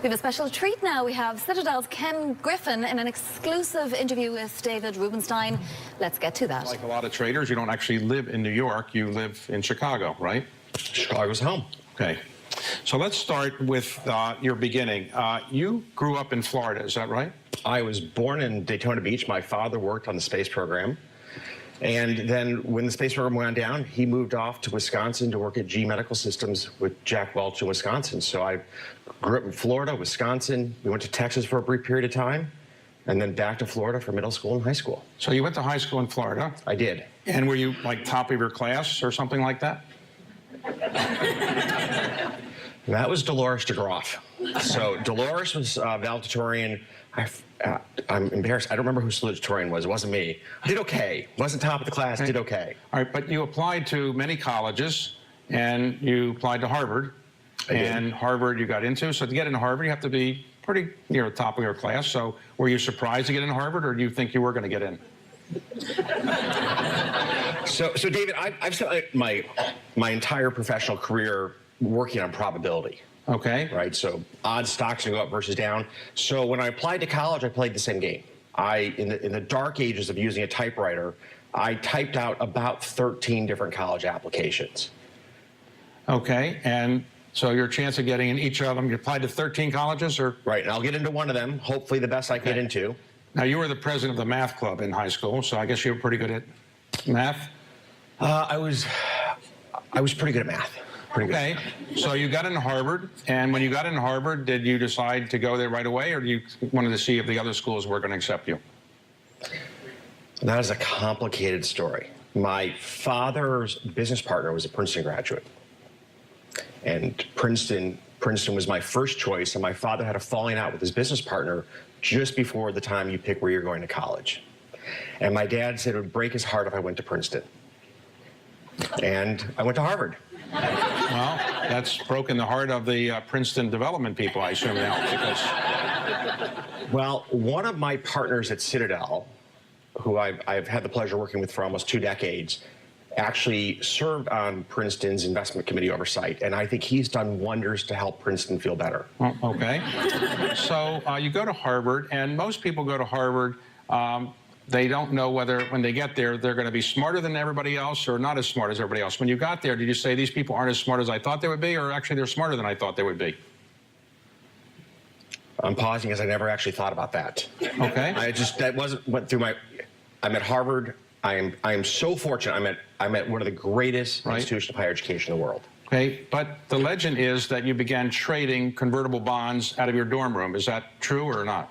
We have a special treat now. We have Citadel's Ken Griffin in an exclusive interview with David Rubenstein. Let's get to that. Like a lot of traders, you don't actually live in New York. You live in Chicago, right? Chicago's home. Okay. So let's start with your beginning. You grew up in Florida, is that right? I was born in Daytona Beach. My father worked on the space program. And then when the space program went down, he moved off to Wisconsin to work at G Medical Systems with Jack Welch in Wisconsin. So I grew up in Florida, Wisconsin. We went to Texas for a brief period of time, and then back to Florida for middle school and high school. So you went to high school in Florida? I did. And were you like top of your class or something like that? That was Dolores DeGroff. So Dolores was valedictorian. I'm embarrassed. I don't remember who salutatorian was. It wasn't me. I did okay. Wasn't top of the class, did okay. All right, but you applied to many colleges, and you applied to Harvard. And Harvard you got into. So to get into Harvard, you have to be pretty near the top of your class. So were you surprised to get into Harvard, or do you think you were going to get in? So David, I've spent my entire professional career working on probability. Okay. Right, so odds stocks go up versus down. So when I applied to college, I played the same game. In the dark ages of using a typewriter, I typed out about 13 different college applications. Okay, and so your chance of getting in each of them, you applied to 13 colleges, or? Right, and I'll get into one of them, hopefully the best I can get into. Now, you were the president of the math club in high school, so I guess you were pretty good at math? I was pretty good at math. Okay, so you got into Harvard, and when you got into Harvard, did you decide to go there right away, or you wanted to see if the other schools were going to accept you? That is a complicated story. My father's business partner was a Princeton graduate, and Princeton was my first choice, and my father had a falling out with his business partner just before the time you pick where you're going to college. And my dad said it would break his heart if I went to Princeton. And I went to Harvard. Well, that's broken the heart of the Princeton development people, I assume now, because... Well, one of my partners at Citadel, who I've had the pleasure of working with for almost 2 decades, actually served on Princeton's investment committee oversight, and I think he's done wonders to help Princeton feel better. Oh, okay. So you go to Harvard, and most people go to Harvard, they don't know whether, when they get there, they're going to be smarter than everybody else or not as smart as everybody else. When you got there, did you say these people aren't as smart as I thought they would be, or actually they're smarter than I thought they would be? I'm pausing because I never actually thought about that. Okay. I'm at Harvard. I am so fortunate. I'm at one of the greatest institutions of higher education in the world. Okay, but the legend is that you began trading convertible bonds out of your dorm room. Is that true or not?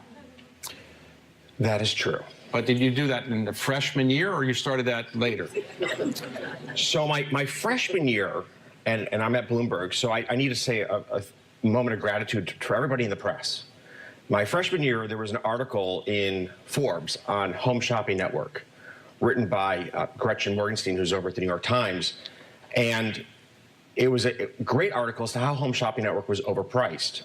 That is true. But did you do that in the freshman year, or you started that later? So my freshman year, and I'm at Bloomberg, so I need to say a moment of gratitude to everybody in the press. My freshman year, there was an article in Forbes on Home Shopping Network, written by Gretchen Morgenstein, who's over at the New York Times. And it was a great article as to how Home Shopping Network was overpriced.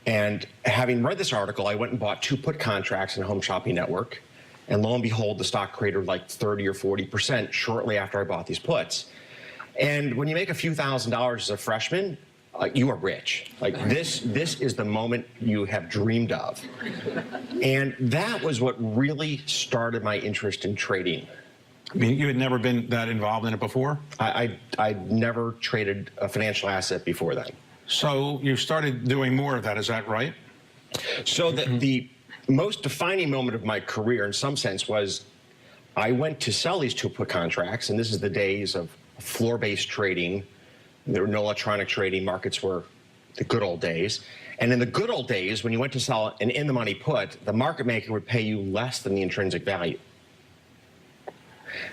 And having read this article, I went and bought 2 put contracts in Home Shopping Network. And lo and behold, the stock cratered like 30 or 40% shortly after I bought these puts. And when you make a few $1,000s as a freshman, you are rich. Like this is the moment you have dreamed of. And that was what really started my interest in trading. I mean, you had never been that involved in it before? I'd never traded a financial asset before then. So you started doing more of that, is that right? So the most defining moment of my career, in some sense, was I went to sell these 2 put contracts, and this is the days of floor-based trading. There were no electronic trading. Markets were the good old days. And in the good old days, when you went to sell an in-the-money put, the market maker would pay you less than the intrinsic value.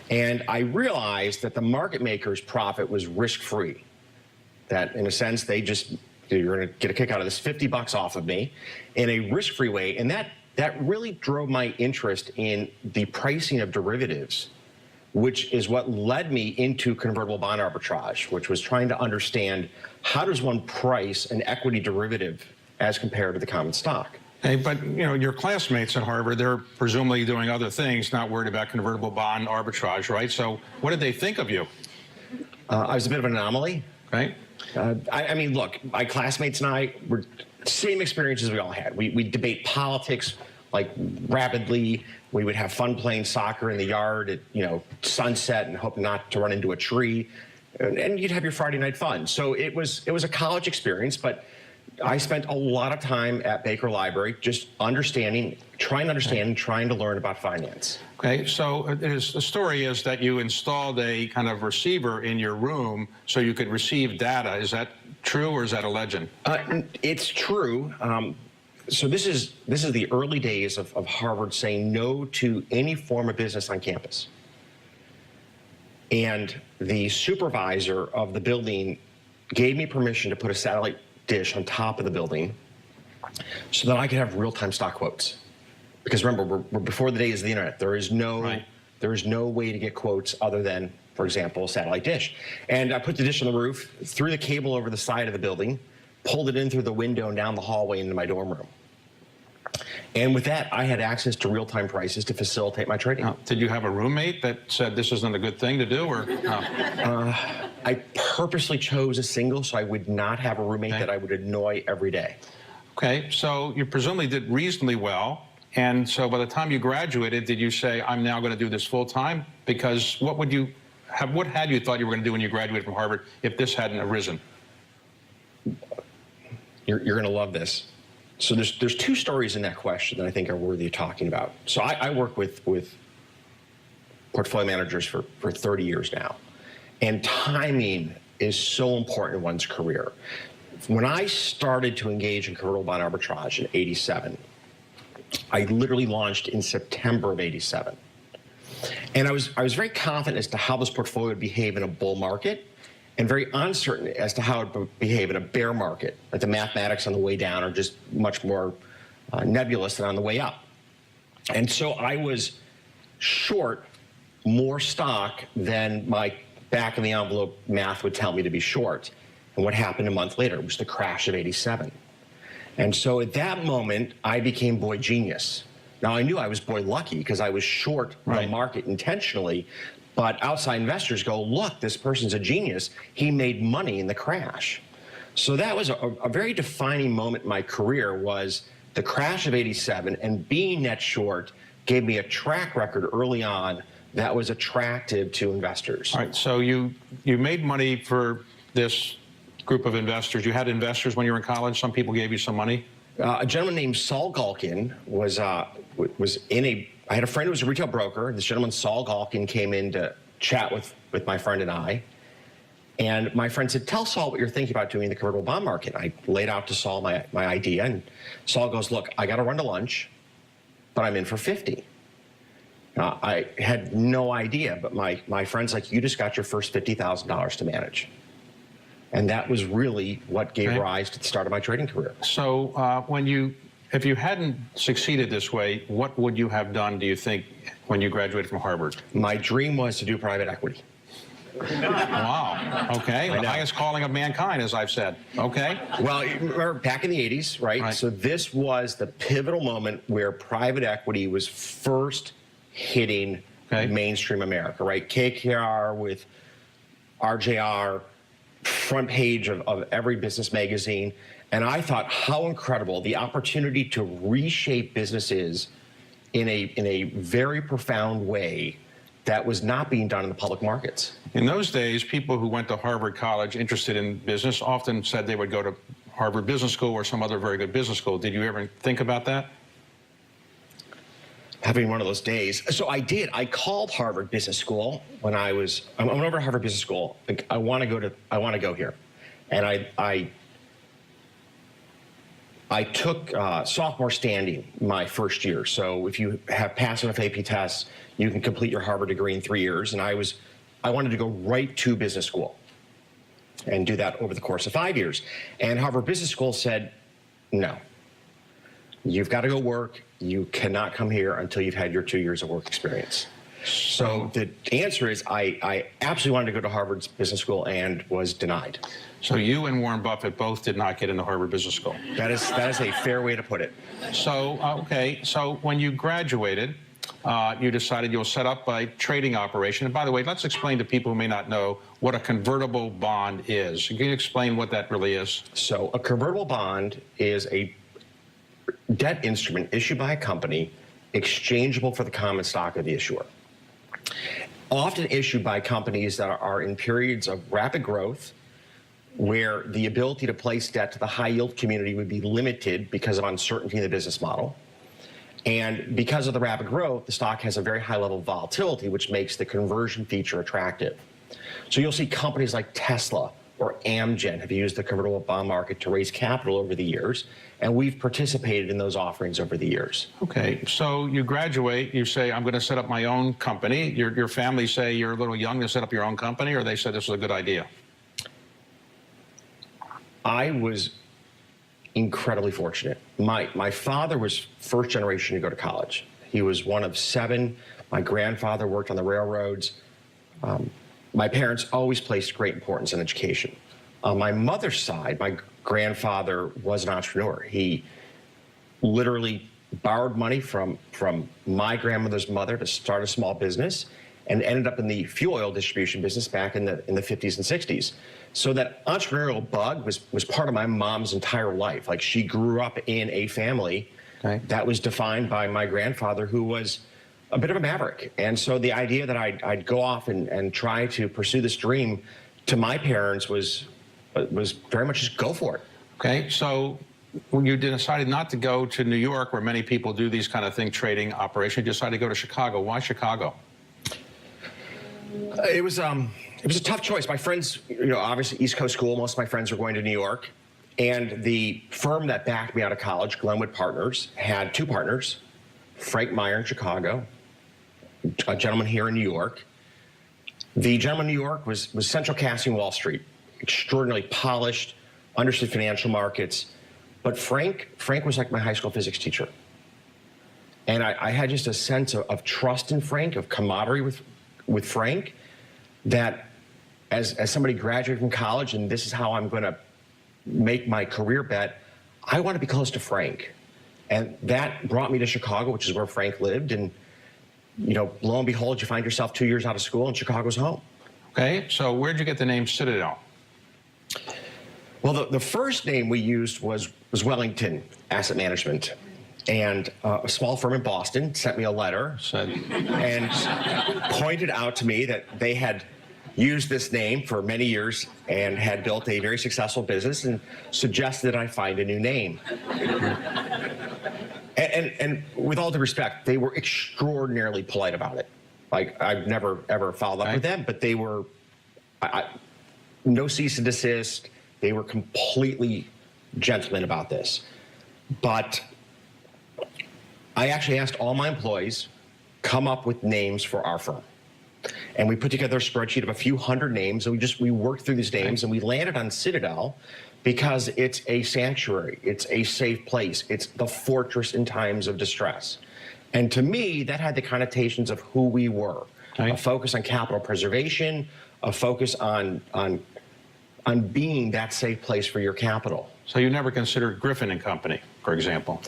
And I realized that the market maker's profit was risk-free. That, in a sense, you're going to get a kick out of this, $50 off of me in a risk-free way. And that really drove my interest in the pricing of derivatives, which is what led me into convertible bond arbitrage, which was trying to understand how does one price an equity derivative as compared to the common stock. Hey, but, you know, your classmates at Harvard, they're presumably doing other things, not worried about convertible bond arbitrage, right? So what did they think of you? I was a bit of an anomaly. right? I mean, look, my classmates and I were same experiences we all had. We debate politics like rapidly. We would have fun playing soccer in the yard at sunset and hope not to run into a tree. And you'd have your Friday night fun. So it was a college experience, but I spent a lot of time at Baker Library just trying to understand and trying to learn about finance. Okay, so the story is that you installed a kind of receiver in your room so you could receive data. Is that true or is that a legend? It's true. So this is the early days of Harvard saying no to any form of business on campus. And the supervisor of the building gave me permission to put a satellite dish on top of the building so that I could have real-time stock quotes. Because remember, we're before the days of the internet. There is no way to get quotes other than, for example, a satellite dish. And I put the dish on the roof, threw the cable over the side of the building, pulled it in through the window and down the hallway into my dorm room. And with that, I had access to real-time prices to facilitate my trading. Now, did you have a roommate that said this isn't a good thing to do, or no? I purposely chose a single so I would not have a roommate that I would annoy every day. Okay, so you presumably did reasonably well. And so by the time you graduated, did you say, I'm now going to do this full time? Because what had you thought you were going to do when you graduated from Harvard if this hadn't arisen? You're going to love this. So there's two stories in that question that I think are worthy of talking about. So I work with portfolio managers for 30 years now. And timing is so important in one's career. When I started to engage in convertible bond arbitrage in '87, I literally launched in September of '87. And I was very confident as to how this portfolio would behave in a bull market and very uncertain as to how it would behave in a bear market. That the mathematics on the way down are just much more nebulous than on the way up. And so I was short more stock than my back of the envelope math would tell me to be short. And what happened a month later was the crash of '87. And so at that moment, I became boy genius. Now, I knew I was boy lucky because I was short the market intentionally, but outside investors go, look, this person's a genius. He made money in the crash. So that was a very defining moment in my career, was the crash of '87, and being net short gave me a track record early on that was attractive to investors. All right, so you made money for this group of investors. You had investors when you were in college? Some people gave you some money? A gentleman named Saul Galkin was in a... I had a friend who was a retail broker. This gentleman, Saul Galkin, came in to chat with my friend and I. And my friend said, tell Saul what you're thinking about doing in the convertible bond market. I laid out to Saul my idea, and Saul goes, look, I got to run to lunch, but I'm in for 50. I had no idea, but my friend's like, you just got your first $50,000 to manage. And that was really what gave rise to the start of my trading career. So if you hadn't succeeded this way, what would you have done, do you think, when you graduated from Harvard? My dream was to do private equity. Wow. Okay. The highest calling of mankind, as I've said. Okay. Well, remember back in the 80s, right? So this was the pivotal moment where private equity was first hitting mainstream America, right? KKR with RJR, front page of every business magazine. And I thought, how incredible the opportunity to reshape businesses in a very profound way that was not being done in the public markets. In those days, people who went to Harvard College interested in business often said they would go to Harvard Business School or some other very good business school. Did you ever think about that? Having one of those days. So I did. I called Harvard Business School when I went over to Harvard Business School. I want to go here. And I took sophomore standing my first year. So if you have passed enough AP tests, you can complete your Harvard degree in 3 years. And I wanted to go right to business school and do that over the course of 5 years. And Harvard Business School said, no, you've got to go work. You cannot come here until you've had your 2 years of work experience. So the answer is I absolutely wanted to go to Harvard Business School and was denied. So you and Warren Buffett both did not get into Harvard Business School. That is a fair way to put it. So, okay, so when you graduated, you decided you'll set up a trading operation. And by the way, let's explain to people who may not know what a convertible bond is. Can you explain what that really is? So a convertible bond is a debt instrument issued by a company, exchangeable for the common stock of the issuer. Often issued by companies that are in periods of rapid growth, where the ability to place debt to the high yield community would be limited because of uncertainty in the business model. And because of the rapid growth, the stock has a very high level of volatility, which makes the conversion feature attractive. So you'll see companies like Tesla or Amgen have used the convertible bond market to raise capital over the years, and we've participated in those offerings over the years. Okay, so you graduate, you say, I'm going to set up my own company. Your family say you're a little young to set up your own company, or they said this was a good idea? I was incredibly fortunate. My father was first generation to go to college. He was one of 7. My grandfather worked on the railroads. My parents always placed great importance in education. On my mother's side, my grandfather was an entrepreneur. He literally borrowed money from my grandmother's mother to start a small business, and ended up in the fuel oil distribution business back in the 50s and 60s. So that entrepreneurial bug was part of my mom's entire life. Like, she grew up in a family that was defined by my grandfather, who was a bit of a maverick. And so the idea that I'd go off and try to pursue this dream to my parents was very much just go for it. Okay, so when you decided not to go to New York, where many people do these kind of thing, trading operations, you decided to go to Chicago. Why Chicago? It was a tough choice. My friends, obviously East Coast school, most of my friends were going to New York. And the firm that backed me out of college, Glenwood Partners, had 2 partners, Frank Meyer in Chicago, a gentleman here in New York. The gentleman in New York was central casting Wall Street, extraordinarily polished, understood financial markets. But Frank was like my high school physics teacher. And I had just a sense of trust in Frank, of camaraderie with Frank, that as somebody graduated from college, and this is how I'm going to make my career bet, I want to be close to Frank. And that brought me to Chicago, which is where Frank lived. And, lo and behold, you find yourself 2 years out of school and Chicago's home. Okay, so where'd you get the name Citadel? Well, the first name we used was Wellington Asset Management. And a small firm in Boston sent me a letter and pointed out to me that they had used this name for many years and had built a very successful business, and suggested I find a new name. And with all due respect, they were extraordinarily polite about it. Like, I've never, ever followed up with them, but they were, no cease and desist. They were completely gentlemen about this. But I actually asked all my employees, come up with names for our firm. And we put together a spreadsheet of a few hundred names, and we worked through these names, and we landed on Citadel because it's a sanctuary, it's a safe place, it's the fortress in times of distress. And to me, that had the connotations of who we were. A focus on capital preservation, a focus on being that safe place for your capital. So you never considered Griffin and Company, for example?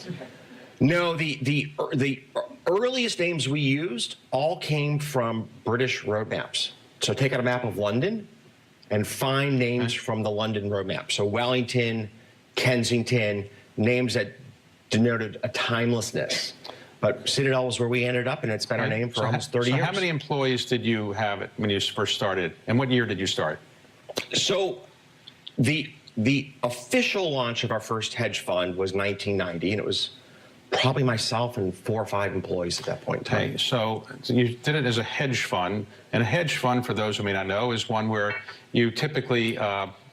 No, the earliest names we used all came from British road maps. So take out a map of London and find names from the London road map. So Wellington, Kensington, names that denoted a timelessness. But Citadel was where we ended up, and it's been our name for almost 30 years. So how many employees did you have when you first started, and what year did you start? So the official launch of our first hedge fund was 1990, and it was probably myself and 4 or 5 employees at that point in time. Okay, so you did it as a hedge fund, and a hedge fund, for those who may not know, is one where you typically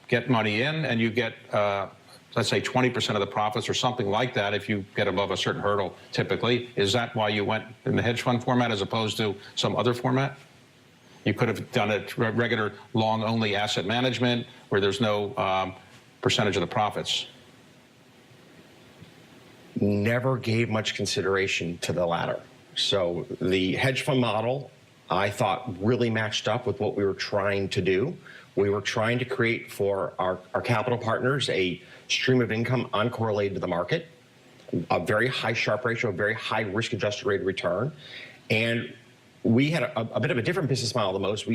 get money in and you get, let's say, 20% of the profits or something like that if you get above a certain hurdle, typically. Is that why you went in the hedge fund format as opposed to some other format? You could have done a regular long-only asset management where there's no percentage of the profits. Never gave much consideration to the latter. So the hedge fund model, I thought, really matched up with what we were trying to do. We were trying to create for our capital partners a stream of income uncorrelated to the market, a very high Sharpe ratio, a very high risk-adjusted rate of return. And we had a bit of a different business model than most.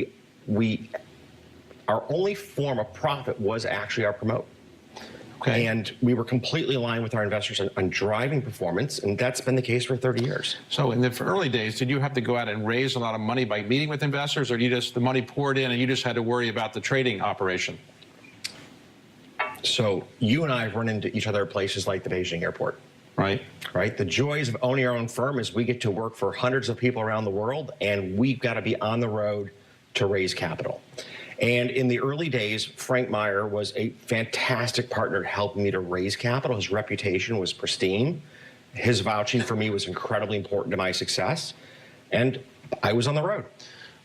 Our only form of profit was actually our promote. Okay. And we were completely aligned with our investors on driving performance, and that's been the case for 30 years. So in the early days, did you have to go out and raise a lot of money by meeting with investors, or the money poured in and you just had to worry about the trading operation? So you and I have run into each other at places like the Beijing airport. Right. Right? The joys of owning our own firm is we get to work for hundreds of people around the world, and we've got to be on the road to raise capital. And in the early days, Frank Meyer was a fantastic partner helping me to raise capital. His reputation was pristine. His vouching for me was incredibly important to my success. And I was on the road.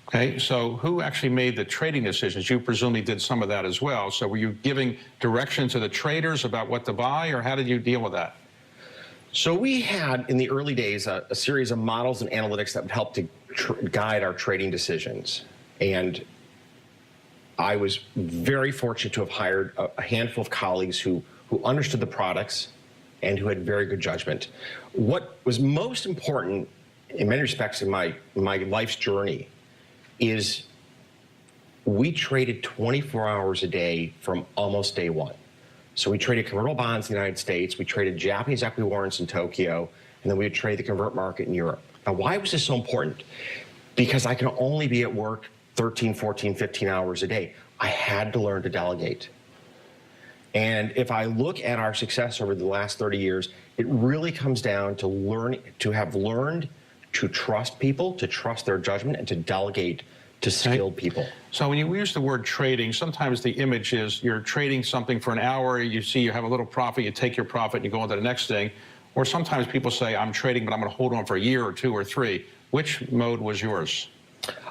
Okay, so who actually made the trading decisions? You presumably did some of that as well. So were you giving direction to the traders about what to buy, or how did you deal with that? So we had, in the early days, a series of models and analytics that would help to guide our trading decisions. And I was very fortunate to have hired a handful of colleagues who understood the products and who had very good judgment. What was most important, in many respects, in my life's journey, is we traded 24 hours a day from almost day one. So we traded convertible bonds in the United States, we traded Japanese equity warrants in Tokyo, and then we would trade the convert market in Europe. Now, why was this so important? Because I can only be at work 13, 14, 15 hours a day. I had to learn to delegate. And if I look at our success over the last 30 years, it really comes down to have learned to trust people, to trust their judgment, and to delegate to skilled people. So when you use the word trading, sometimes the image is you're trading something for an hour, you see you have a little profit, you take your profit, and you go on to the next thing. Or sometimes people say, I'm trading, but I'm going to hold on for a year or two or three. Which mode was yours?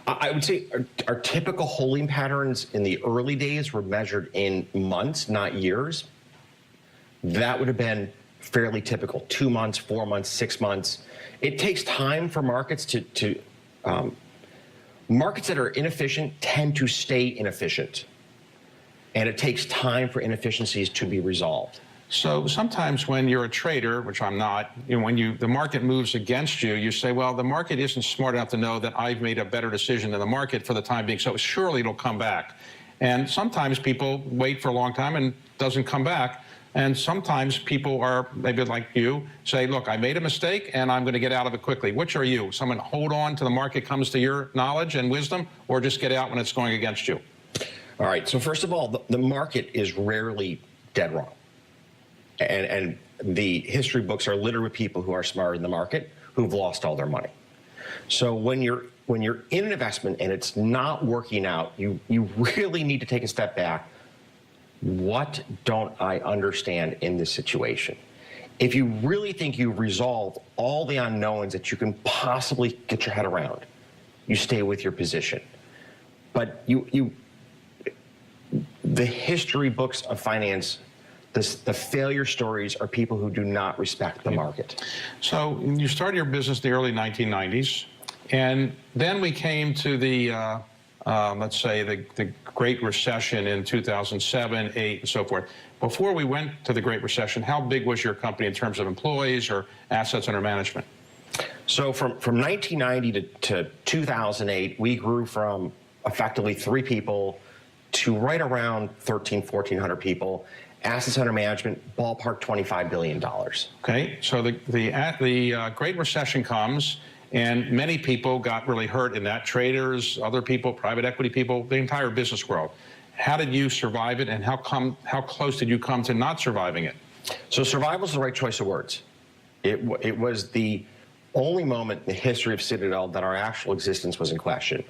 I would say our typical holding patterns in the early days were measured in months, not years. That would have been fairly typical, 2 months, 4 months, 6 months. It takes time for markets markets that are inefficient tend to stay inefficient. And it takes time for inefficiencies to be resolved. So sometimes when you're a trader, which I'm not, when the market moves against you, you say, well, the market isn't smart enough to know that I've made a better decision than the market for the time being, so surely it'll come back. And sometimes people wait for a long time and it doesn't come back. And sometimes people are, maybe like you, say, look, I made a mistake and I'm going to get out of it quickly. Which are you? Someone hold on till the market comes to your knowledge and wisdom, or just get out when it's going against you? All right, so first of all, the market is rarely dead wrong. And the history books are littered with people who are smarter than the market, who've lost all their money. So when you're in an investment and it's not working out, you really need to take a step back. What don't I understand in this situation? If you really think you've resolved all the unknowns that you can possibly get your head around, you stay with your position. But the history books of finance, the failure stories are people who do not respect the market. So you started your business in the early 1990s, and then we came to the, let's say, the Great Recession in 2007, 8, and so forth. Before we went to the Great Recession, how big was your company in terms of employees or assets under management? So from 1990 to 2008, we grew from effectively 3 people to right around 1,400 people. Assets under management, ballpark $25 billion. Okay, so the Great Recession comes, and many people got really hurt in that. Traders, other people, private equity people, the entire business world. How did you survive it, and how close did you come to not surviving it? So survival is the right choice of words. It was the only moment in the history of Citadel that our actual existence was in question.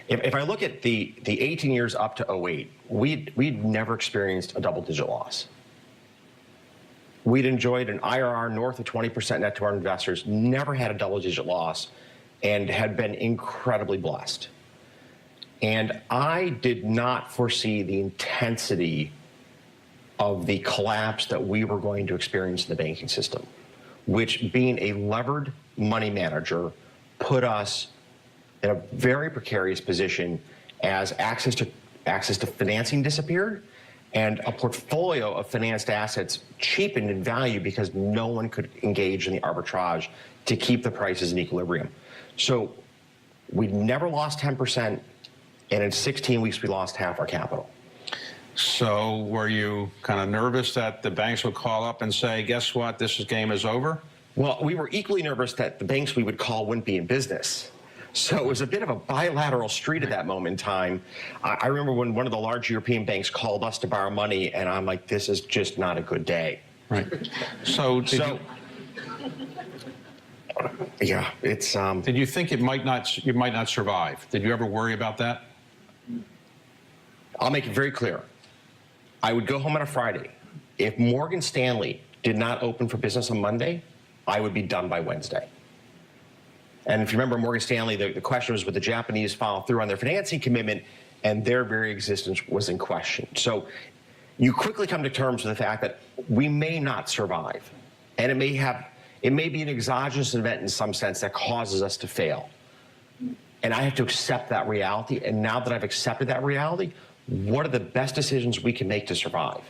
If I look at the 18 years up to 08, we'd never experienced a double-digit loss. We'd enjoyed an IRR north of 20% net to our investors, never had a double-digit loss, and had been incredibly blessed. And I did not foresee the intensity of the collapse that we were going to experience in the banking system, which, being a levered money manager, put us in a very precarious position as access to financing disappeared and a portfolio of financed assets cheapened in value because no one could engage in the arbitrage to keep the prices in equilibrium. So we never lost 10%, and in 16 weeks we lost half our capital. So were you kind of nervous that the banks would call up and say, guess what, game is over? Well, we were equally nervous that the banks we would call wouldn't be in business. So it was a bit of a bilateral street at that moment in time. I remember when one of the large European banks called us to borrow money, and I'm like, this is just not a good day. Right. So yeah, it's. Did you think you might not survive? Did you ever worry about that? I'll make it very clear. I would go home on a Friday. If Morgan Stanley did not open for business on Monday, I would be done by Wednesday. And if you remember Morgan Stanley, the question was, would the Japanese follow through on their financing commitment, and their very existence was in question. So you quickly come to terms with the fact that we may not survive. And it may be an exogenous event in some sense that causes us to fail. And I have to accept that reality. And now that I've accepted that reality, what are the best decisions we can make to survive?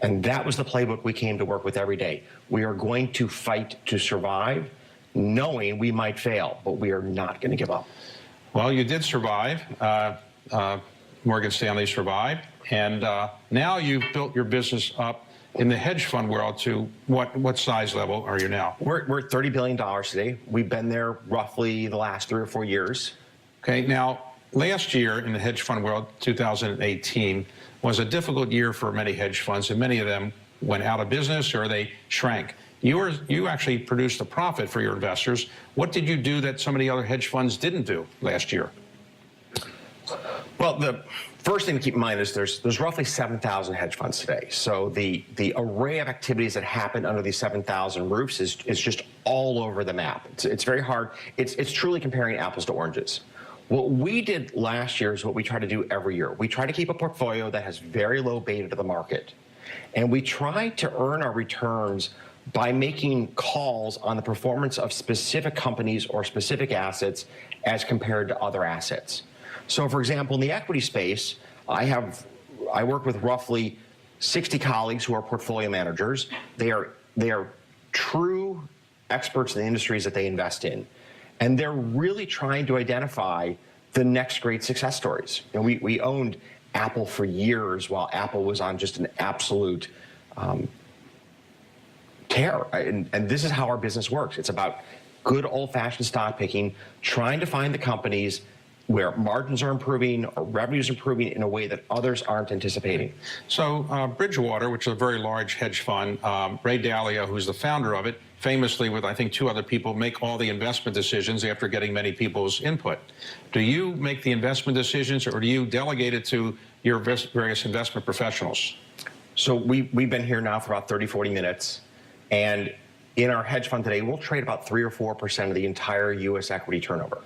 And that was the playbook we came to work with every day. We are going to fight to survive, knowing we might fail, but we are not going to give up. Well, you did survive. Morgan Stanley survived. And now you've built your business up in the hedge fund world to what size level are you now? We're at $30 billion today. We've been there roughly the last 3 or 4 years. Okay, now, last year in the hedge fund world, 2018, was a difficult year for many hedge funds, and many of them went out of business or they shrank. You actually produced a profit for your investors. What did you do that some of the other hedge funds didn't do last year? Well, the first thing to keep in mind is there's roughly 7,000 hedge funds today. So the array of activities that happen under these 7,000 roofs is just all over the map. It's very hard. It's truly comparing apples to oranges. What we did last year is what we try to do every year. We try to keep a portfolio that has very low beta to the market. And we try to earn our returns by making calls on the performance of specific companies or specific assets as compared to other assets. So, for example, in the equity space, I work with roughly 60 colleagues who are portfolio managers. They are true experts in the industries that they invest in. And they're really trying to identify the next great success stories. And we owned Apple for years while Apple was on just an absolute tear. And this is how our business works. It's about good old-fashioned stock picking, trying to find the companies where margins are improving or revenues improving in a way that others aren't anticipating. So Bridgewater, which is a very large hedge fund, Ray Dalio, who's the founder of it, famously with, I think, 2 other people, make all the investment decisions after getting many people's input. Do you make the investment decisions, or do you delegate it to your various investment professionals? So we've been here now for about 30, 40 minutes. And in our hedge fund today, we'll trade about 3 or 4% of the entire U.S. equity turnover.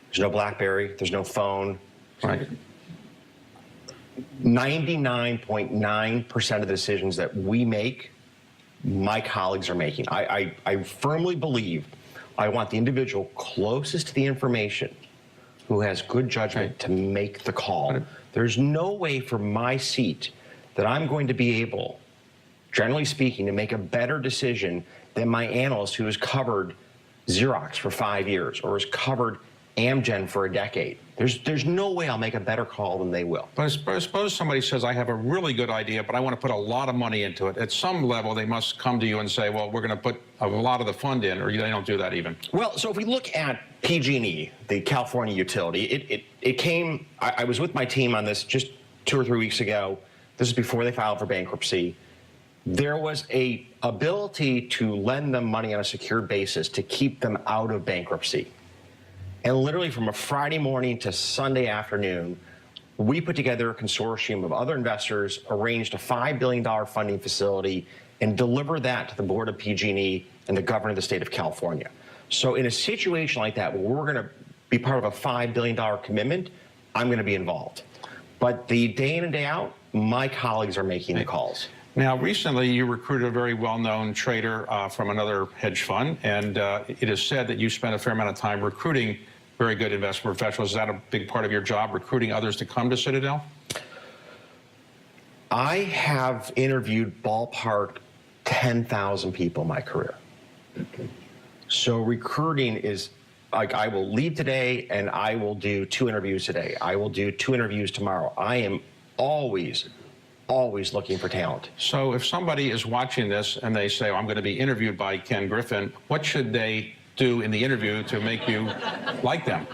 There's no BlackBerry. There's no phone. Right. 99.9% of the decisions that we make, my colleagues are making. I firmly believe I want the individual closest to the information who has good judgment to make the call. There's no way from my seat that I'm going to be able, generally speaking, to make a better decision than my analyst who has covered Xerox for 5 years or has covered Amgen for a decade. There's no way I'll make a better call than they will. But I suppose somebody says, I have a really good idea, but I want to put a lot of money into it. At some level, they must come to you and say, well, we're going to put a lot of the fund in, or they don't do that even. Well, so if we look at PG&E, the California utility, it came, I was with my team on this just 2 or 3 weeks ago. This is before they filed for bankruptcy. There was a ability to lend them money on a secured basis to keep them out of bankruptcy. And literally from a Friday morning to Sunday afternoon, we put together a consortium of other investors, arranged a $5 billion funding facility, and delivered that to the board of PG&E and the governor of the state of California. So in a situation like that, where we're going to be part of a $5 billion commitment, I'm going to be involved. But the day in and day out, my colleagues are making the calls. Now, recently, you recruited a very well-known trader from another hedge fund, and it is said that you spent a fair amount of time recruiting very good investment professionals. Is that a big part of your job, recruiting others to come to Citadel? I have interviewed ballpark 10,000 people in my career. So recruiting is like, I will leave today and I will do 2 interviews today. I will do 2 interviews tomorrow. I am always looking for talent. So if somebody is watching this and they say, oh, I'm going to be interviewed by Ken Griffin, what should they do in the interview to make you like them?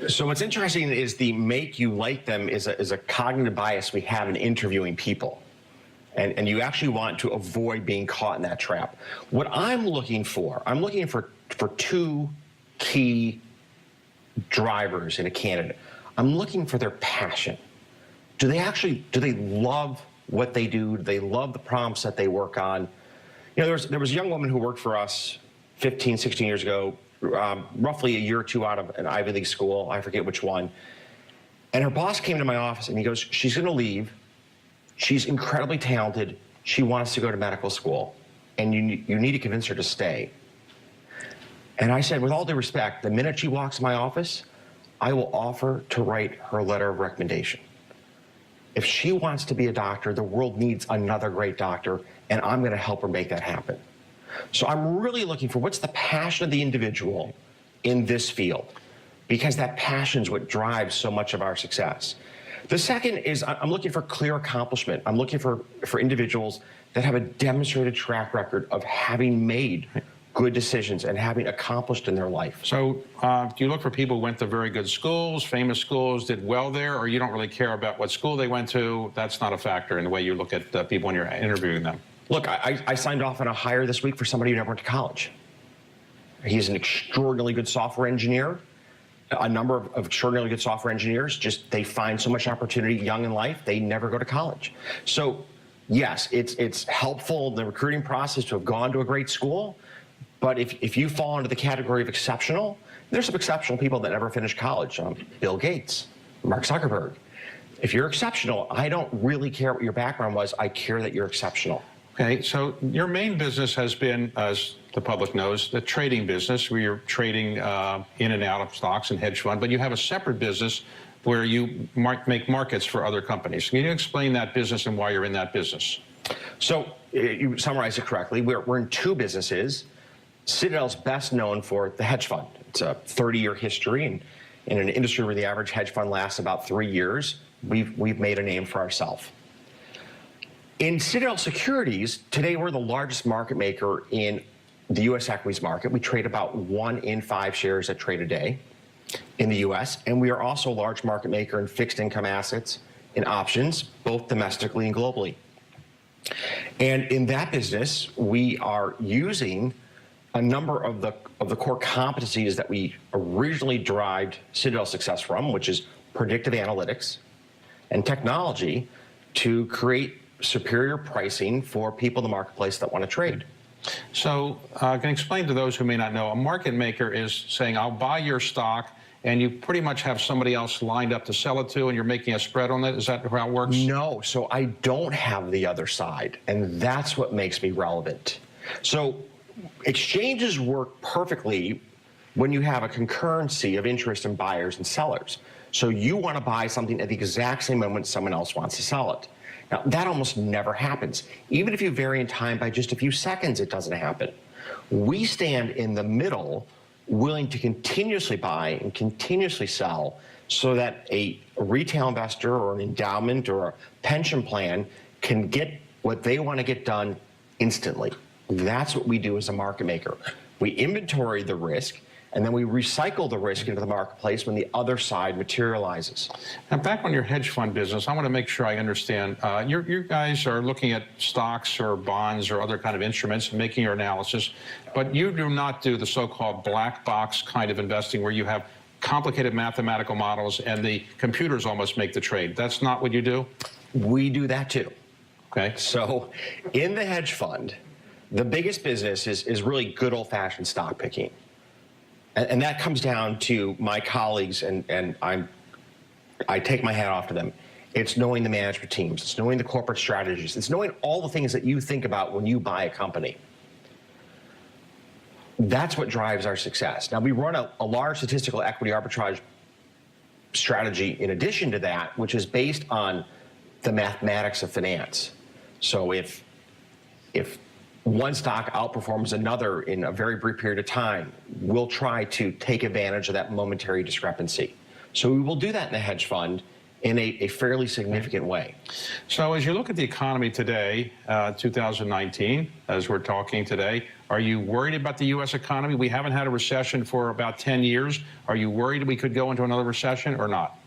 So what's interesting is the make you like them is a cognitive bias we have in interviewing people. And you actually want to avoid being caught in that trap. What I'm looking for 2 key drivers in a candidate. I'm looking for their passion. Do they love what they do? Do they love the problems that they work on? You know, there was a young woman who worked for us 15, 16 years ago, roughly a year or 2 out of an Ivy League school, I forget which one. And her boss came to my office and he goes, she's gonna leave. She's incredibly talented. She wants to go to medical school. And you need to convince her to stay. And I said, with all due respect, the minute she walks in my office, I will offer to write her letter of recommendation. If she wants to be a doctor, the world needs another great doctor, and I'm gonna help her make that happen. So I'm really looking for what's the passion of the individual in this field, because that passion is what drives so much of our success. The second is I'm looking for clear accomplishment. I'm looking for individuals that have a demonstrated track record of having made good decisions and having accomplished in their life. So do you look for people who went to very good schools, famous schools, did well there, or you don't really care about what school they went to? That's not a factor in the way you look at people when you're interviewing them. Look, I signed off on a hire this week for somebody who never went to college. He's an extraordinarily good software engineer. A number of extraordinarily good software engineers, they find so much opportunity young in life, they never go to college. So yes, it's helpful in the recruiting process to have gone to a great school, but if you fall into the category of exceptional, there's some exceptional people that never finished college. Bill Gates, Mark Zuckerberg. If you're exceptional, I don't really care what your background was, I care that you're exceptional. Okay, so your main business has been, as the public knows, the trading business, where you're trading in and out of stocks and hedge fund, but you have a separate business where you make markets for other companies. Can you explain that business and why you're in that business? So you summarized it correctly. We're in 2 businesses. Citadel's best known for the hedge fund. It's a 30-year history, and in an industry where the average hedge fund lasts about 3 years, we've made a name for ourselves. In Citadel Securities, today we're the largest market maker in the U.S. equities market. We trade about 1 in 5 shares that trade a day in the U.S., and we are also a large market maker in fixed income assets and options, both domestically and globally. And in that business, we are using a number of the core competencies that we originally derived Citadel's success from, which is predictive analytics and technology, to create superior pricing for people in the marketplace that want to trade. So can you explain to those who may not know, a market maker is saying, I'll buy your stock, and you pretty much have somebody else lined up to sell it to, and you're making a spread on it? Is that how it works? No, so I don't have the other side, and that's what makes me relevant. So exchanges work perfectly when you have a concurrency of interest in buyers and sellers. So you want to buy something at the exact same moment someone else wants to sell it. Now, that almost never happens. Even if you vary in time by just a few seconds, it doesn't happen. We stand in the middle, willing to continuously buy and continuously sell, so that a retail investor or an endowment or a pension plan can get what they want to get done instantly. That's what we do as a market maker. We inventory the risk, and then we recycle the risk into the marketplace when the other side materializes. Now, back on your hedge fund business, I want to make sure I understand. You guys are looking at stocks or bonds or other kind of instruments and making your analysis, but you do not do the so-called black box kind of investing where you have complicated mathematical models and the computers almost make the trade. That's not what you do? We do that too. Okay. So in the hedge fund, the biggest business is really good old-fashioned stock picking. And that comes down to my colleagues, and I take my hat off to them. It's knowing the management teams. It's knowing the corporate strategies. It's knowing all the things that you think about when you buy a company. That's what drives our success. Now, we run a large statistical equity arbitrage strategy in addition to that, which is based on the mathematics of finance. So if one stock outperforms another in a very brief period of time, we'll try to take advantage of that momentary discrepancy. So we will do that in the hedge fund in a fairly significant way. So as you look at the economy today, 2019, as we're talking today, are you worried about the U.S. economy? We haven't had a recession for about 10 years. Are you worried we could go into another recession or not?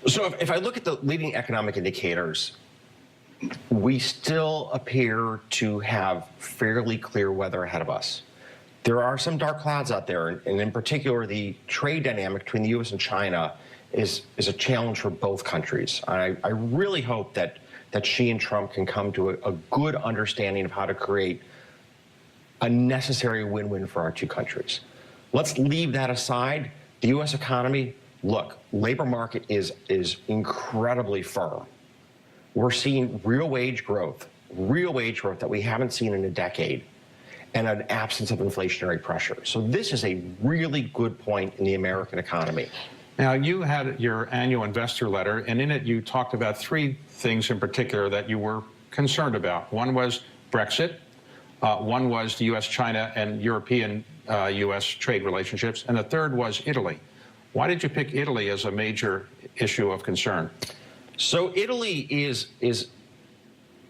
So if I look at the leading economic indicators, we still appear to have fairly clear weather ahead of us. There are some dark clouds out there, and in particular, the trade dynamic between the U.S. and China is a challenge for both countries. I really hope that Xi and Trump can come to a good understanding of how to create a necessary win-win for our two countries. Let's leave that aside. The U.S. economy, look, labor market is incredibly firm. We're seeing real wage growth that we haven't seen in a decade, and an absence of inflationary pressure. So this is a really good point in the American economy. Now, you had your annual investor letter, and in it you talked about three things in particular that you were concerned about. One was Brexit, one was the U.S., China, and European U.S. trade relationships, and the third was Italy. Why did you pick Italy as a major issue of concern? So Italy is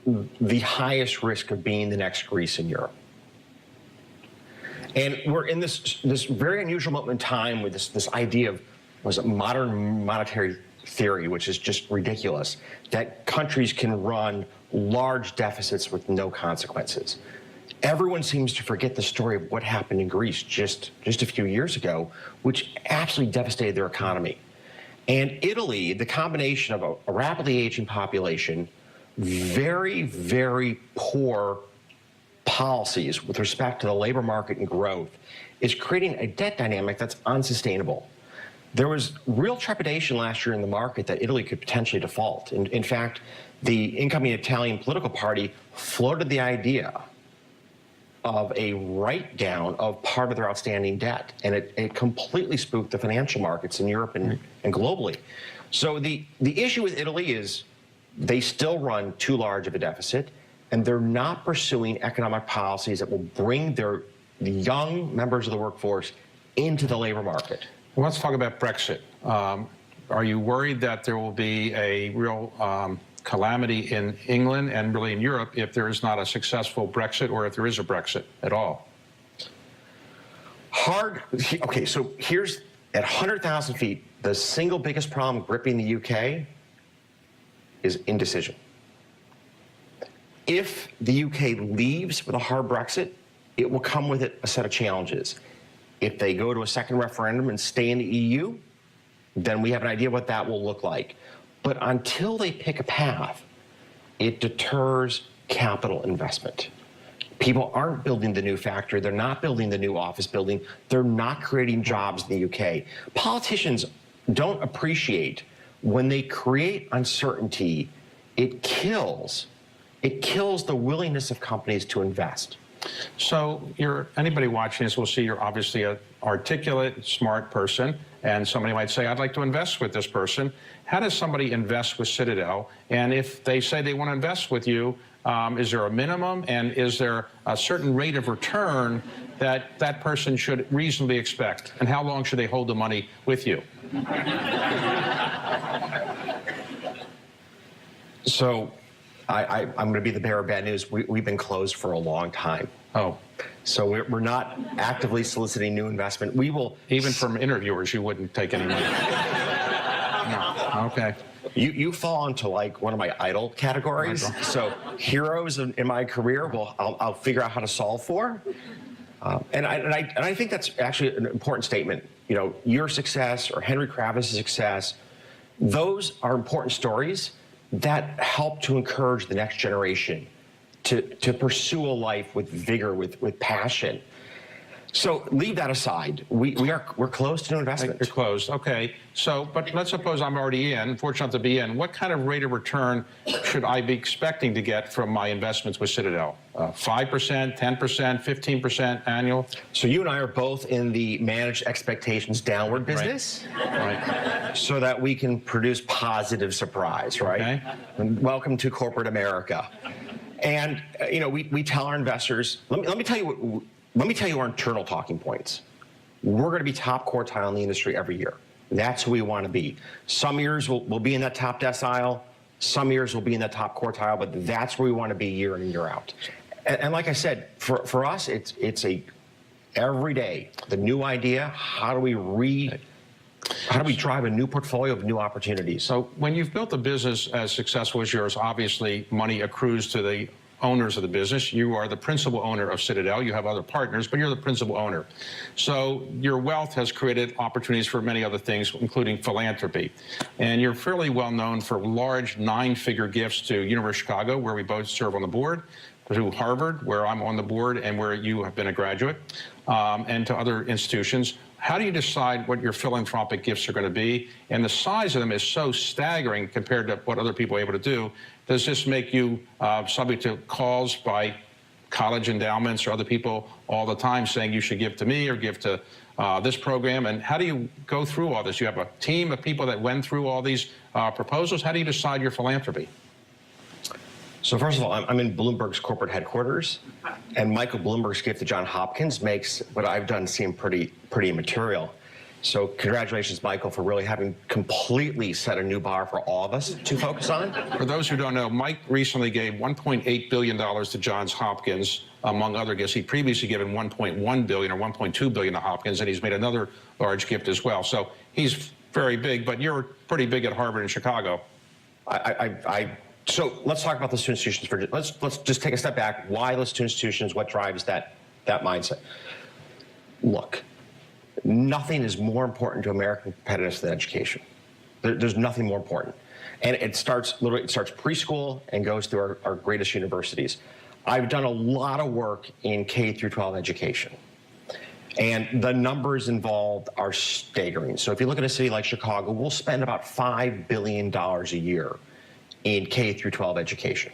the highest risk of being the next Greece in Europe. And we're in this very unusual moment in time with this idea of modern monetary theory, which is just ridiculous, that countries can run large deficits with no consequences. Everyone seems to forget the story of what happened in Greece just a few years ago, which absolutely devastated their economy. And Italy, the combination of a rapidly aging population, very, very poor policies with respect to the labor market and growth, is creating a debt dynamic that's unsustainable. There was real trepidation last year in the market that Italy could potentially default. In fact, the incoming Italian political party floated the idea of a write-down of part of their outstanding debt, and it completely spooked the financial markets in Europe and globally. So the issue with Italy is they still run too large of a deficit, and they're not pursuing economic policies that will bring the young members of the workforce into the labor market. Well, let's talk about Brexit. Are you worried that there will be a real calamity in England and really in Europe if there is not a successful Brexit, or if there is a Brexit at all? Okay, so here's, at 100,000 feet, the single biggest problem gripping the UK is indecision. If the UK leaves with a hard Brexit, it will come with it a set of challenges. If they go to a second referendum and stay in the EU, then we have an idea what that will look like. But until they pick a path, it deters capital investment. People aren't building the new factory. They're not building the new office building. They're not creating jobs in the UK. Politicians don't appreciate when they create uncertainty, it kills the willingness of companies to invest. So anybody watching this will see you're obviously an articulate, smart person, and somebody might say, I'd like to invest with this person. How does somebody invest with Citadel? And if they say they want to invest with you, is there a minimum, and is there a certain rate of return that that person should reasonably expect? And how long should they hold the money with you? So I'm going to be the bearer of bad news. We've been closed for a long time. Oh. So we're not actively soliciting new investment. We will... Even from interviewers, you wouldn't take any money? No. Okay. You fall into like one of my idol categories. So heroes in my career, well, I'll figure out how to solve for. And I think that's actually an important statement. You know, your success or Henry Kravis' success, those are important stories that help to encourage the next generation to pursue a life with vigor, with passion. So leave that aside. We're closed to new investment. You're closed. Okay. So, but let's suppose I'm already in, fortunate enough to be in. What kind of rate of return should I be expecting to get from my investments with Citadel? 5%, 10%, 15% annual? So you and I are both in the managed expectations downward business. Right. So that we can produce positive surprise, right? Okay. And welcome to corporate America. And you know, we tell our investors, let me tell you our internal talking points. We're going to be top quartile in the industry every year. That's who we want to be. Some years we'll be in that top decile. Some years we'll be in that top quartile, but that's where we want to be year in and year out. And like I said, for us, it's a every day, the new idea, how do we drive a new portfolio of new opportunities? So when you've built a business as successful as yours, obviously money accrues to the owners of the business. You are the principal owner of Citadel. You have other partners, but you're the principal owner. So your wealth has created opportunities for many other things, including philanthropy. And you're fairly well known for large 9-figure gifts to University of Chicago, where we both serve on the board, to Harvard, where I'm on the board and where you have been a graduate, and to other institutions. How do you decide what your philanthropic gifts are going to be? And the size of them is so staggering compared to what other people are able to do. Does this make you subject to calls by college endowments or other people all the time saying you should give to me or give to this program? And how do you go through all this? You have a team of people that went through all these proposals. How do you decide your philanthropy? So first of all, I'm in Bloomberg's corporate headquarters, and Michael Bloomberg's gift to Johns Hopkins makes what I've done seem pretty immaterial. So congratulations, Michael, for really having completely set a new bar for all of us to focus on. For those who don't know, Mike recently gave $1.8 billion to Johns Hopkins, among other gifts. He'd previously given $1.1 billion or $1.2 billion to Hopkins, and he's made another large gift as well. So he's very big, but you're pretty big at Harvard and Chicago. So let's talk about those two institutions for let's just take a step back. Why those two institutions? What drives that mindset? Look, nothing is more important to American competitiveness than education. There's nothing more important, and it starts preschool and goes through our greatest universities. I've done a lot of work in K through 12 education, and the numbers involved are staggering. So if you look at a city like Chicago, we'll spend about $5 billion a year in K through 12 education.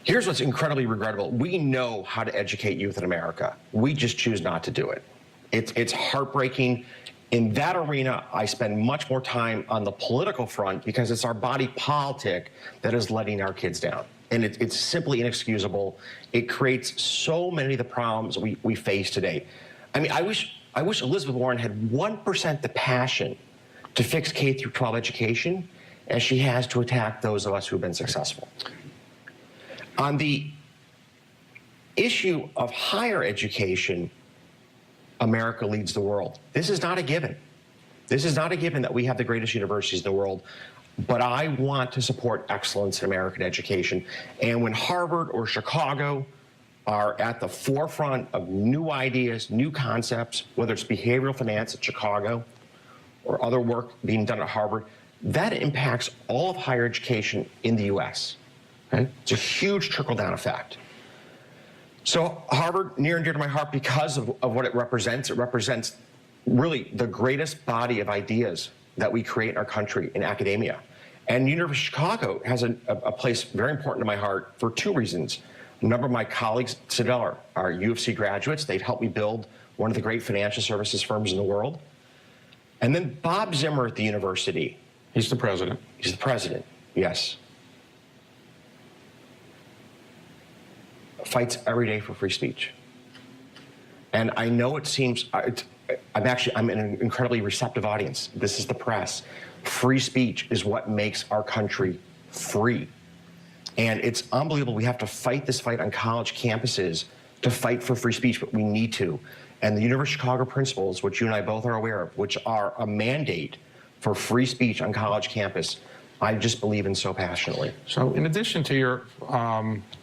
Here's what's incredibly regrettable. We know how to educate youth in America. We just choose not to do it. It's heartbreaking. In that arena, I spend much more time on the political front because it's our body politic that is letting our kids down. And it's simply inexcusable. It creates so many of the problems we face today. I mean, I wish Elizabeth Warren had 1% the passion to fix K through 12 education as she has to attack those of us who've been successful. On the issue of higher education, America leads the world. This is not a given. This is not a given that we have the greatest universities in the world, but I want to support excellence in American education. And when Harvard or Chicago are at the forefront of new ideas, new concepts, whether it's behavioral finance at Chicago or other work being done at Harvard, that impacts all of higher education in the US. Okay? It's a huge trickle-down effect. So Harvard, near and dear to my heart because of what it represents. It represents really the greatest body of ideas that we create in our country in academia. And University of Chicago has a place very important to my heart for two reasons. A number of my colleagues at Citadel are U of C graduates. They've helped me build one of the great financial services firms in the world. And then Bob Zimmer at the university. He's the president. He's the president, yes. Fights every day for free speech. And I know it seems, I'm in an incredibly receptive audience. This is the press. Free speech is what makes our country free. And it's unbelievable. We have to fight this fight on college campuses to fight for free speech, but we need to. And the University of Chicago principles, which you and I both are aware of, which are a mandate for free speech on college campus, I just believe in so passionately. So in addition to your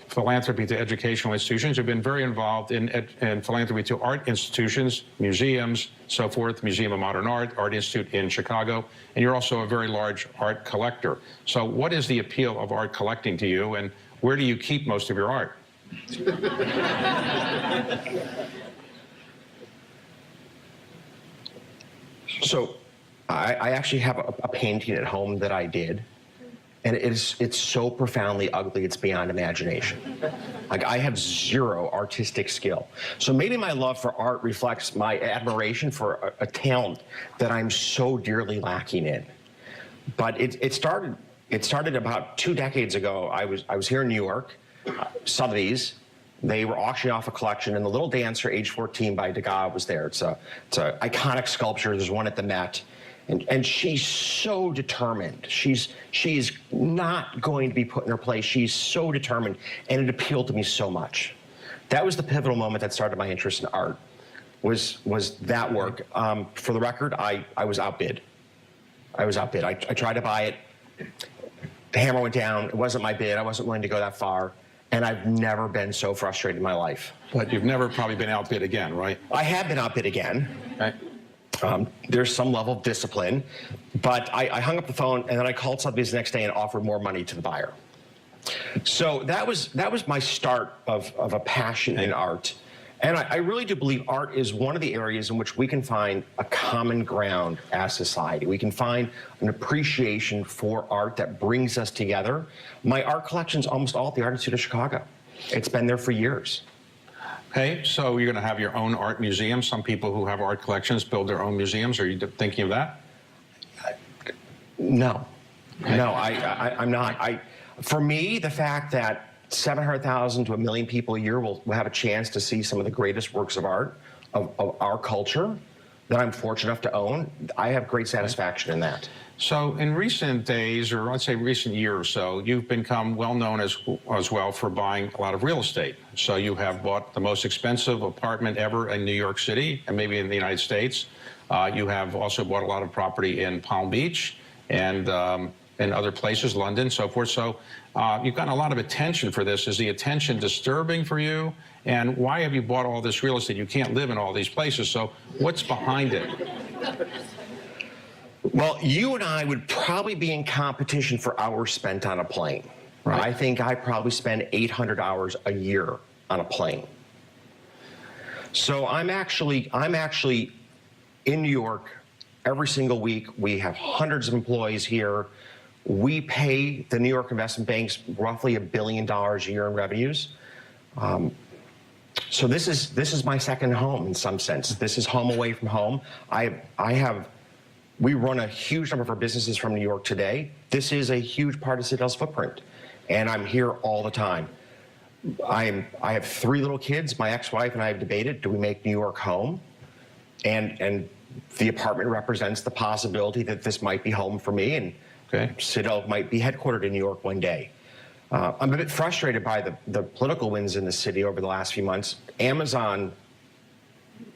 philanthropy to educational institutions, you've been very involved in philanthropy to art institutions, museums, so forth, Museum of Modern Art, Art Institute in Chicago, and you're also a very large art collector. So what is the appeal of art collecting to you, and where do you keep most of your art? So I actually have a painting at home that I did, and it's so profoundly ugly, it's beyond imagination. Like, I have zero artistic skill. So maybe my love for art reflects my admiration for a talent that I'm so dearly lacking in. But it started about 2 decades ago. I was here in New York, Sotheby's. They were auctioning off a collection, and The Little Dancer, age 14, by Degas was there. It's a iconic sculpture. There's one at the Met. And she's so determined. She's not going to be put in her place. She's so determined, and it appealed to me so much. That was the pivotal moment that started my interest in art, was that work. For the record, I was outbid. I tried to buy it. The hammer went down. It wasn't my bid. I wasn't willing to go that far. And I've never been so frustrated in my life. But you've never probably been outbid again, right? I have been outbid again. Okay. There's some level of discipline, but I hung up the phone, and then I called Sotheby's the next day and offered more money to the buyer. So that was my start of a passion in art. And I really do believe art is one of the areas in which we can find a common ground as society. We can find an appreciation for art that brings us together. My art collection's almost all at the Art Institute of Chicago. It's been there for years. Okay, so you're going to have your own art museum. Some people who have art collections build their own museums. Are you thinking of that? No. Okay. No, I'm not. For me, the fact that 700,000 to 1 million people a year will have a chance to see some of the greatest works of art of our culture that I'm fortunate enough to own, I have great satisfaction in that. So in recent days, or let's say recent year or so, you've become well known as well for buying a lot of real estate. So you have bought the most expensive apartment ever in New York City and maybe in the United States. You have also bought a lot of property in Palm Beach and in other places, London, so forth. So you've gotten a lot of attention for this. Is the attention disturbing for you? And why have you bought all this real estate? You can't live in all these places. So what's behind it? Well, you and I would probably be in competition for hours spent on a plane. Right. I think I probably spend 800 hours a year on a plane. So I'm actually in New York every single week. We have hundreds of employees here. We pay the New York investment banks roughly $1 billion a year in revenues. So this is my second home in some sense. This is home away from home. We run a huge number of our businesses from New York today. This is a huge part of Citadel's footprint, and I'm here all the time. I have 3 little kids. My ex-wife and I have debated, do we make New York home? And the apartment represents the possibility that this might be home for me, and okay, Citadel might be headquartered in New York one day. I'm a bit frustrated by the political winds in the city over the last few months. Amazon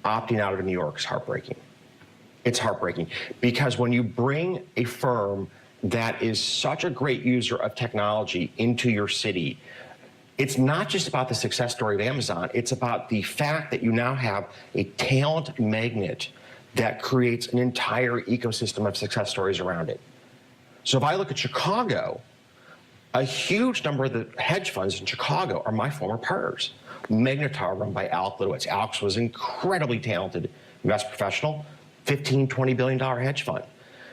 opting out of New York is heartbreaking. It's heartbreaking because when you bring a firm that is such a great user of technology into your city, it's not just about the success story of Amazon, it's about the fact that you now have a talent magnet that creates an entire ecosystem of success stories around it. So if I look at Chicago, a huge number of the hedge funds in Chicago are my former partners. Magnetar, run by Alex Litowitz. Alex was an incredibly talented investment professional, $15, $20 billion hedge fund.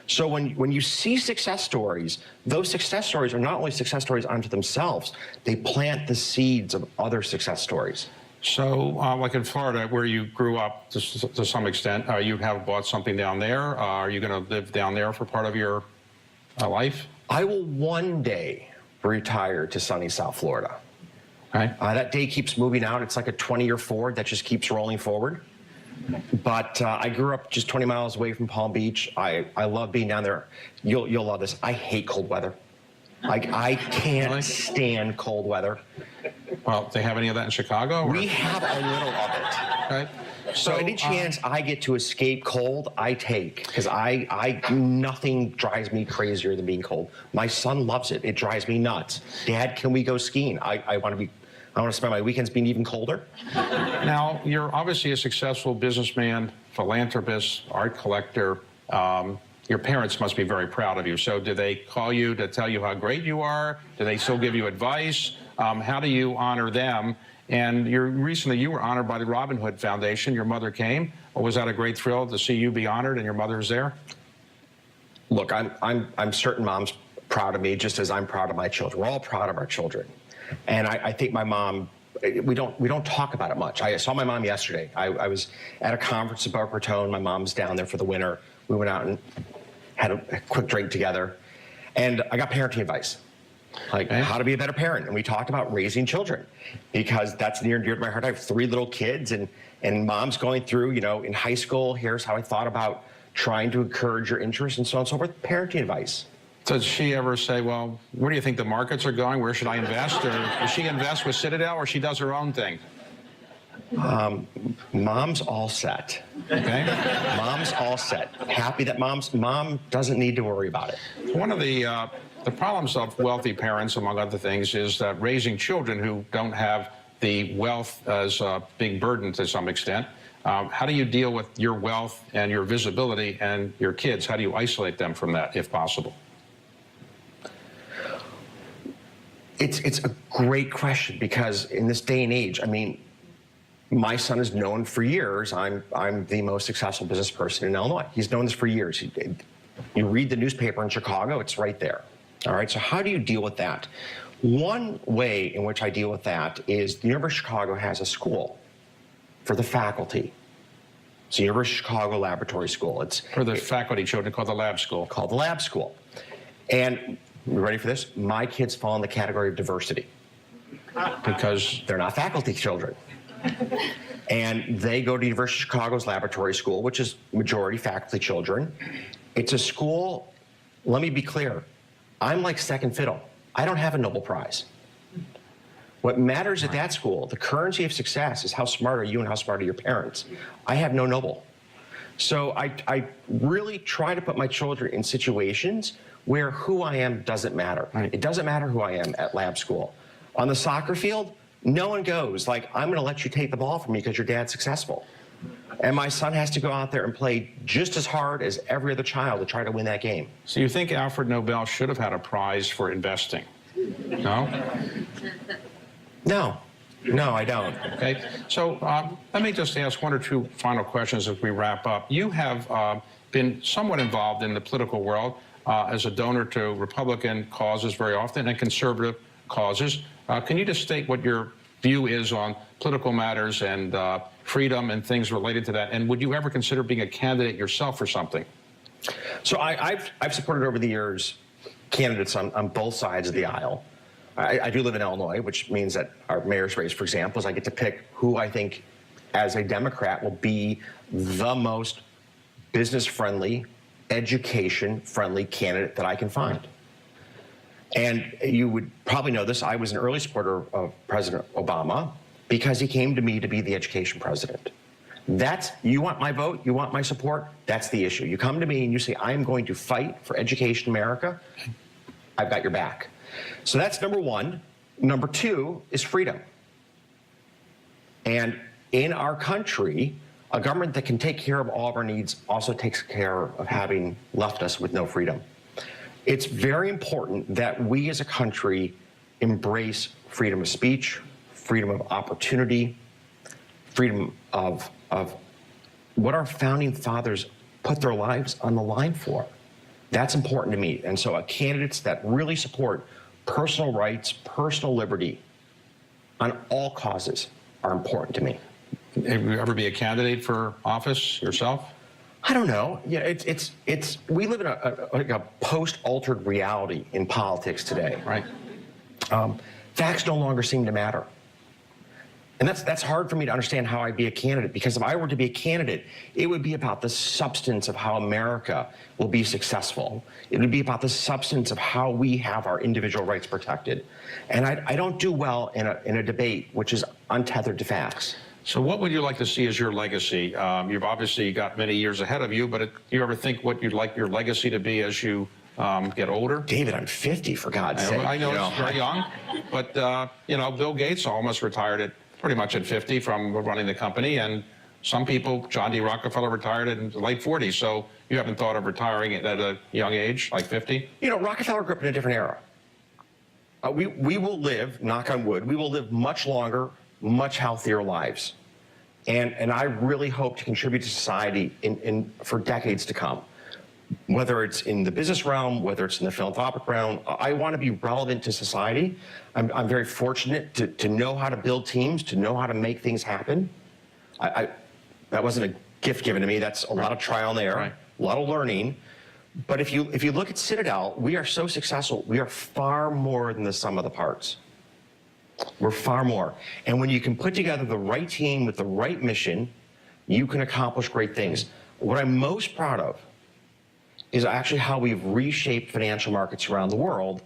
So when you see success stories, those success stories are not only success stories unto themselves, they plant the seeds of other success stories. So like in Florida, where you grew up to some extent, you have bought something down there. Are you going to live down there for part of your life? I will one day retire to sunny South Florida. Okay. That day keeps moving out. It's like a 20-year Ford that just keeps rolling forward. But I grew up just 20 miles away from Palm Beach. I love being down there. You'll love this. I hate cold weather. I can't stand cold weather. Well, they have any of that in Chicago? Or? We have a little of it. Okay. So any chance I get to escape cold, I take, because nothing drives me crazier than being cold. My son loves it. It drives me nuts. Dad, can we go skiing? I want to spend my weekends being even colder. Now, you're obviously a successful businessman, philanthropist, art collector. Your parents must be very proud of you. So do they call you to tell you how great you are? Do they still give you advice? How do you honor them? And recently you were honored by the Robin Hood Foundation. Your mother came. Was that a great thrill to see you be honored and your mother was there? Look, I'm certain Mom's proud of me, just as I'm proud of my children. We're all proud of our children. And I think my mom, we don't talk about it much. I saw my mom yesterday. I was at a conference in Boca Raton. My mom's down there for the winter. We went out and had a quick drink together. And I got parenting advice, like how to be a better parent. And we talked about raising children, because that's near and dear to my heart. I have 3 little kids, and Mom's going through, in high school, here's how I thought about trying to encourage your interest and so on and so forth. Parenting advice. Does she ever say, well, where do you think the markets are going? Where should I invest? Or does she invest with Citadel, or she does her own thing? Mom's all set. Okay. Mom's all set. Happy that Mom doesn't need to worry about it. One of the problems of wealthy parents, among other things, is that raising children who don't have the wealth as a big burden to some extent. How do you deal with your wealth and your visibility and your kids? How do you isolate them from that, if possible? It's a great question, because in this day and age, I mean, my son is known for years. I'm the most successful business person in Illinois. He's known this for years. You read the newspaper in Chicago, it's right there. All right, so how do you deal with that? One way in which I deal with that is the University of Chicago has a school for the faculty. It's the University of Chicago Laboratory School. It's for the faculty children, called the lab school. Called the lab school. And you ready for this? My kids fall in the category of diversity. Because they're not faculty children. And they go to University of Chicago's laboratory school, which is majority faculty children. It's a school, let me be clear, I'm like second fiddle. I don't have a Nobel Prize. What matters at that school, the currency of success, is how smart are you and how smart are your parents. I have no Nobel. So I really try to put my children in situations where who I am doesn't matter. Right. It doesn't matter who I am at lab school. On the soccer field, no one goes like, I'm going to let you take the ball from me because your dad's successful. And my son has to go out there and play just as hard as every other child to try to win that game. So you think Alfred Nobel should have had a prize for investing? No? No, I don't. Okay. So let me just ask 1 or 2 final questions as we wrap up. You have been somewhat involved in the political world as a donor to Republican causes very often and conservative causes. Can you just state what your view is on political matters and freedom and things related to that? And would you ever consider being a candidate yourself for something? So I've supported over the years candidates on both sides of the aisle. I do live in Illinois, which means that our mayor's race, for example, is I get to pick who I think, as a Democrat, will be the most business-friendly, education-friendly candidate that I can find. And you would probably know this, I was an early supporter of President Obama because he came to me to be the education president. You want my vote, you want my support, that's the issue. You come to me and you say, I'm going to fight for education in America, I've got your back. So that's number 1. Number 2 is freedom. And in our country, a government that can take care of all of our needs also takes care of having left us with no freedom. It's very important that we as a country embrace freedom of speech, freedom of opportunity, freedom of what our founding fathers put their lives on the line for. That's important to me. And so candidates that really support personal rights, personal liberty on all causes are important to me. Have you ever be a candidate for office yourself? I don't know. Yeah, we live in a post-altered reality in politics today. Right. Facts no longer seem to matter. And that's hard for me to understand how I'd be a candidate, because if I were to be a candidate, it would be about the substance of how America will be successful. It would be about the substance of how we have our individual rights protected. And I don't do well in a debate which is untethered to facts. So what would you like to see as your legacy? You've obviously got many years ahead of you, but do you ever think what you'd like your legacy to be as you get older? David, I'm 50, for God's sake. I know it's very young, but Bill Gates almost retired at pretty much at 50 from running the company, and some people, John D. Rockefeller, retired in the late 40s. So you haven't thought of retiring at a young age, like 50? Rockefeller grew up in a different era. We will live, knock on wood, we will live much longer much healthier lives. And I really hope to contribute to society for decades to come. Whether it's in the business realm, whether it's in the philanthropic realm, I want to be relevant to society. I'm very fortunate to know how to build teams, to know how to make things happen. That wasn't a gift given to me. That's a lot of trial and error, Right. a lot of learning. But if you look at Citadel, we are so successful. We are far more than the sum of the parts. We're far more. And when you can put together the right team with the right mission, you can accomplish great things. What I'm most proud of is actually how we've reshaped financial markets around the world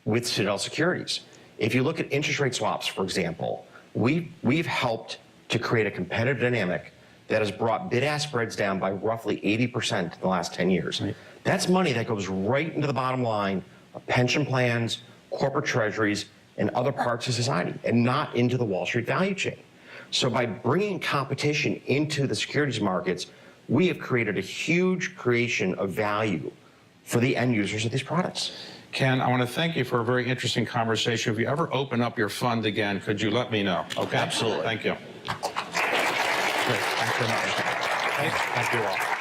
with Citadel Securities. If you look at interest rate swaps, for example, we've helped to create a competitive dynamic that has brought bid-ask spreads down by roughly 80% in the last 10 years. Right. That's money that goes right into the bottom line of pension plans, corporate treasuries, and other parts of society, and not into the Wall Street value chain. So by bringing competition into the securities markets, we have created a huge creation of value for the end users of these products. Ken, I want to thank you for a very interesting conversation. If you ever open up your fund again, could you let me know? Okay? Absolutely. Thank you. Great. Thanks very much. Thank you all.